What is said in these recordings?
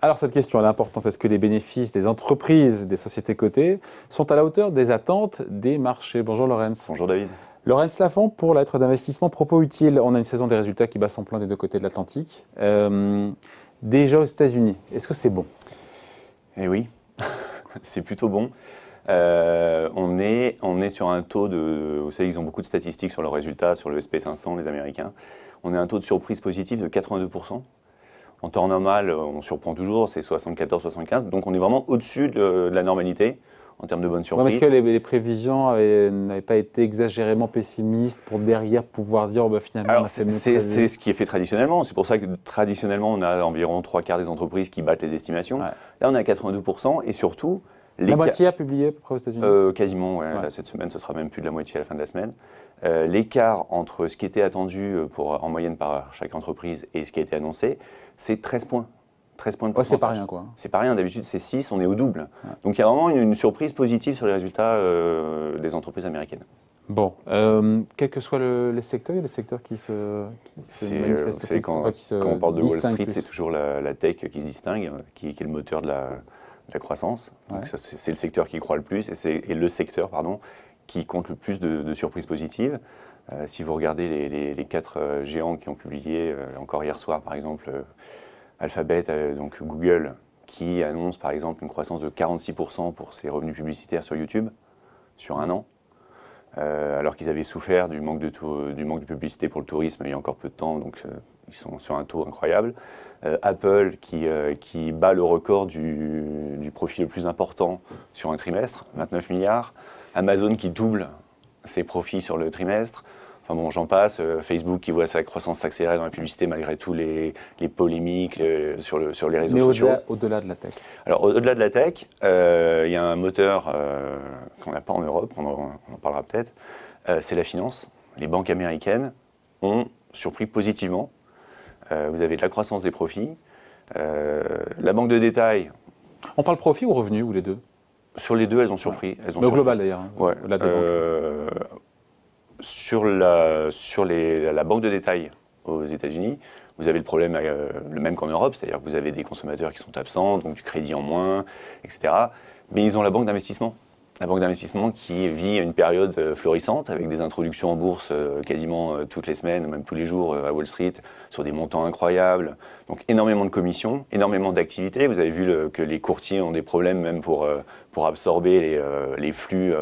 Alors cette question elle est importante. Est-ce que les bénéfices des entreprises, des sociétés cotées sont à la hauteur des attentes des marchés? Bonjour Laurence. Bonjour David. Laurence Lafont pour la lettre d'investissement propos utile. On a une saison des résultats qui bat son plein des deux côtés de l'Atlantique. Déjà aux États-Unis, est-ce que c'est bon? Eh oui, c'est plutôt bon. On est sur un taux de... Vous savez, ils ont beaucoup de statistiques sur leurs résultats, sur le SP500, les Américains. On a un taux de surprise positif de 82%. En temps normal, on surprend toujours, c'est 74-75. Donc on est vraiment au-dessus de la normalité en termes de bonnes surprises. Est-ce que les prévisions n'avaient pas été exagérément pessimistes pour derrière pouvoir dire finalement Alors c'est ce qui est fait traditionnellement. C'est pour ça que traditionnellement, on a environ 3/4 des entreprises qui battent les estimations. Ouais. Là, on est à 82% et surtout... La moitié a publié à peu près aux États-Unis quasiment, ouais. Là, cette semaine, ce sera même plus de la moitié à la fin de la semaine. L'écart entre ce qui était attendu en moyenne par chaque entreprise et ce qui a été annoncé, c'est 13 points. 13 points de pourcentage. C'est pas rien, quoi. C'est pas rien, d'habitude c'est 6, on est au double. Ouais. Donc il y a vraiment une surprise positive sur les résultats des entreprises américaines. Bon, quels que soient les secteurs, il y a des secteurs qui se manifestent. Quand on parle de Wall Street, c'est toujours la tech qui se distingue, qui est le moteur de la croissance. Ouais. C'est le secteur qui croît le plus et le secteur qui compte le plus de surprises positives. Si vous regardez les 4 géants qui ont publié encore hier soir, par exemple, Alphabet, donc Google, qui annonce par exemple une croissance de 46% pour ses revenus publicitaires sur YouTube sur un an, alors qu'ils avaient souffert du manque de publicité pour le tourisme il y a encore peu de temps, donc ils sont sur un taux incroyable. Apple qui bat le record du profit le plus important sur un trimestre, 29 milliards. Amazon qui double ses profits sur le trimestre. Enfin bon, j'en passe. Facebook qui voit sa croissance s'accélérer dans la publicité malgré tous les polémiques sur les réseaux sociaux. Mais au-delà de la tech. Alors au-delà de la tech, il y a un moteur qu'on n'a pas en Europe, on en parlera peut-être, c'est la finance. Les banques américaines ont surpris positivement. Vous avez de la croissance des profits. La banque de détail... On parle profit ou revenu, ou les deux? Sur les deux, elles ont surpris. Ouais. Mais au global d'ailleurs. Ouais. Sur la banque de détail aux États-Unis, vous avez le problème le même qu'en Europe, c'est-à-dire que vous avez des consommateurs qui sont absents, donc du crédit en moins, etc. Mais ils ont la banque d'investissement. La banque d'investissement qui vit une période florissante avec des introductions en bourse quasiment toutes les semaines, même tous les jours à Wall Street, sur des montants incroyables. Donc énormément de commissions, énormément d'activités. Vous avez vu que les courtiers ont des problèmes même pour absorber les flux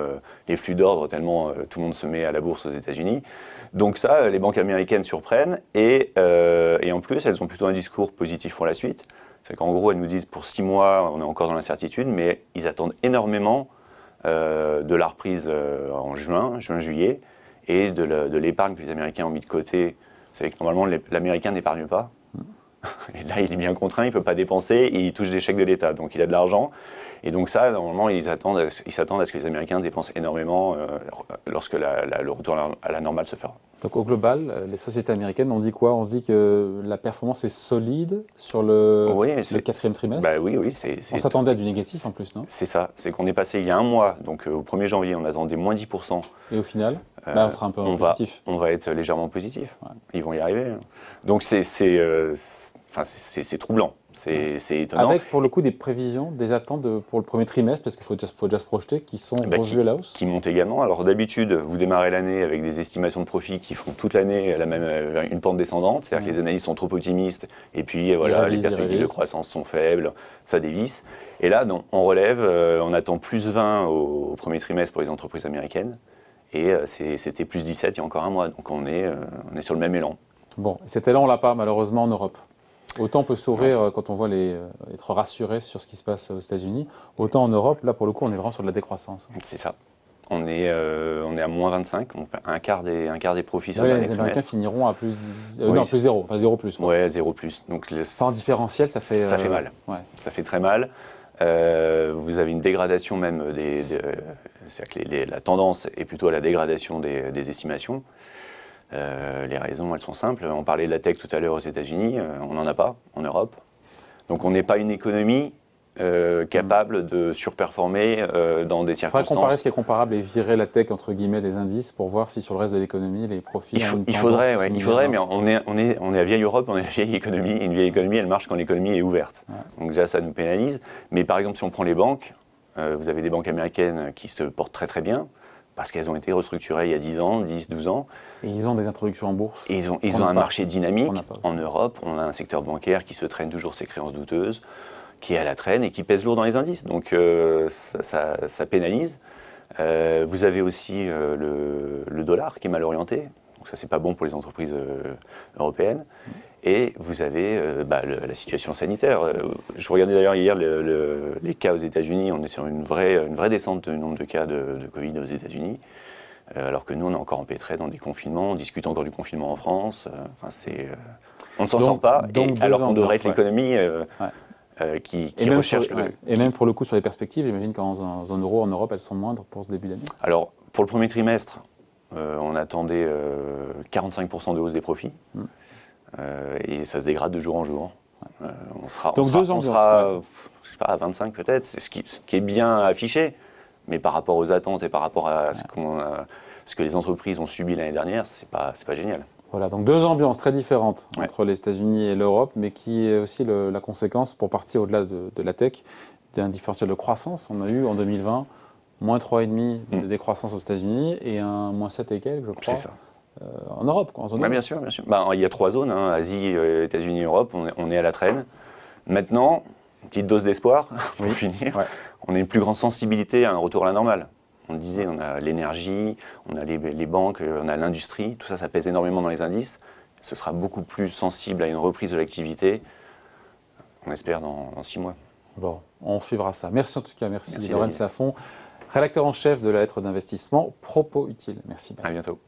d'ordre tellement tout le monde se met à la bourse aux États-Unis. Donc ça, les banques américaines surprennent et en plus, elles ont plutôt un discours positif pour la suite. C'est qu'en gros, elles nous disent pour 6 mois, on est encore dans l'incertitude, mais ils attendent énormément de la reprise en juin-juillet, et de l'épargne que les Américains ont mis de côté. Vous savez que normalement, l'Américain n'épargne pas. Et là, il est bien contraint, il ne peut pas dépenser, et il touche des chèques de l'État. Donc il a de l'argent. Et donc ça, normalement, ils s'attendent à ce que les Américains dépensent énormément lorsque le retour à la normale se fera. Donc au global, les sociétés américaines, on dit quoi? On se dit que la performance est solide sur le 4e trimestre? Bah oui. On s'attendait à du négatif en plus, non? C'est ça, c'est qu'on est passé il y a un mois, donc au 1er janvier, on attendait moins 10%. Et au final, on sera un peu positif. On va être légèrement positif, ouais. Ils vont y arriver. Donc c'est troublant. C'est étonnant. Avec pour le coup des prévisions, des attentes pour le 1er trimestre, parce qu'il faut déjà se projeter, qui sont revues à la hausse. Qui montent également. Alors d'habitude, vous démarrez l'année avec des estimations de profit qui font toute l'année une pente descendante, c'est-à-dire que les analystes sont trop optimistes, et puis voilà, les perspectives de croissance sont faibles, ça dévisse. Et là, non, on relève, on attend plus 20 au 1er trimestre pour les entreprises américaines, et c'était plus 17 il y a encore un mois, donc on est sur le même élan. Bon, cet élan, on ne l'a pas malheureusement en Europe. Autant on peut sourire quand on voit être rassuré sur ce qui se passe aux États-Unis, autant en Europe, là pour le coup, on est vraiment sur de la décroissance. C'est ça. On est à moins 25, un quart des profits sur l'année. Les Américains finiront à plus 0, enfin 0 plus. Ouais, 0 plus. Donc en différentiel, ça fait mal. Ouais. Ça fait très mal. Vous avez une dégradation même c'est-à-dire que la tendance est plutôt à la dégradation des estimations. Les raisons, elles sont simples. On parlait de la tech tout à l'heure aux États-Unis, on n'en a pas en Europe. Donc on n'est pas une économie capable de surperformer dans des Il faudrait circonstances. comparer ce qui est comparable et virer la tech entre guillemets des indices pour voir si sur le reste de l'économie, les profits Il faudrait, mais on est à vieille Europe, on est à vieille économie. Et une vieille économie, elle marche quand l'économie est ouverte. Ouais. Donc déjà, ça nous pénalise. Mais par exemple, si on prend les banques, vous avez des banques américaines qui se portent très très bien, parce qu'elles ont été restructurées il y a 10 ans, 10, 12 ans. Et ils ont des introductions en bourse. Et ils ont un marché dynamique. En Europe, on a un secteur bancaire qui se traîne toujours ses créances douteuses, qui est à la traîne et qui pèse lourd dans les indices. Donc ça pénalise. Vous avez aussi le dollar qui est mal orienté. Donc ça, c'est pas bon pour les entreprises européennes. Et vous avez la situation sanitaire. Je regardais d'ailleurs hier les cas aux États-Unis. On est sur une vraie descente du nombre de cas de Covid aux États-Unis. Alors que nous, on est encore empêtrés dans des confinements. On discute encore du confinement en France. On ne s'en sort pas. Alors qu'on devrait être l'économie qui recherche Et même pour le coup, sur les perspectives, j'imagine qu'en zone euro, en Europe, elles sont moindres pour ce début d'année. Alors, pour le premier trimestre, on attendait 45% de hausse des profits. Et ça se dégrade de jour en jour. On sera je sais pas, à 25 peut-être, c'est ce qui est bien affiché, mais par rapport aux attentes et par rapport à ce que les entreprises ont subi l'année dernière, c'est pas génial. Voilà, donc deux ambiances très différentes entre les États-Unis et l'Europe, mais qui est aussi la conséquence, pour partir au-delà de la tech, d'un différentiel de croissance. On a eu en 2020 moins 3,5 de décroissance aux États-Unis et un moins 7 et quelques, je crois. C'est ça. En Europe, en zone euro. Bien sûr, bien sûr. Il y a 3 zones, Asie, États-Unis, Europe, on est à la traîne. Maintenant, une petite dose d'espoir, pour finir, on a une plus grande sensibilité à un retour à la normale. On le disait, on a l'énergie, on a les banques, on a l'industrie, tout ça, ça pèse énormément dans les indices. Ce sera beaucoup plus sensible à une reprise de l'activité, on espère, dans 6 mois. Bon, on suivra ça. Merci en tout cas, merci Lorenz Lafont, rédacteur en chef de la lettre d'investissement Propos Utile. Merci. À bientôt.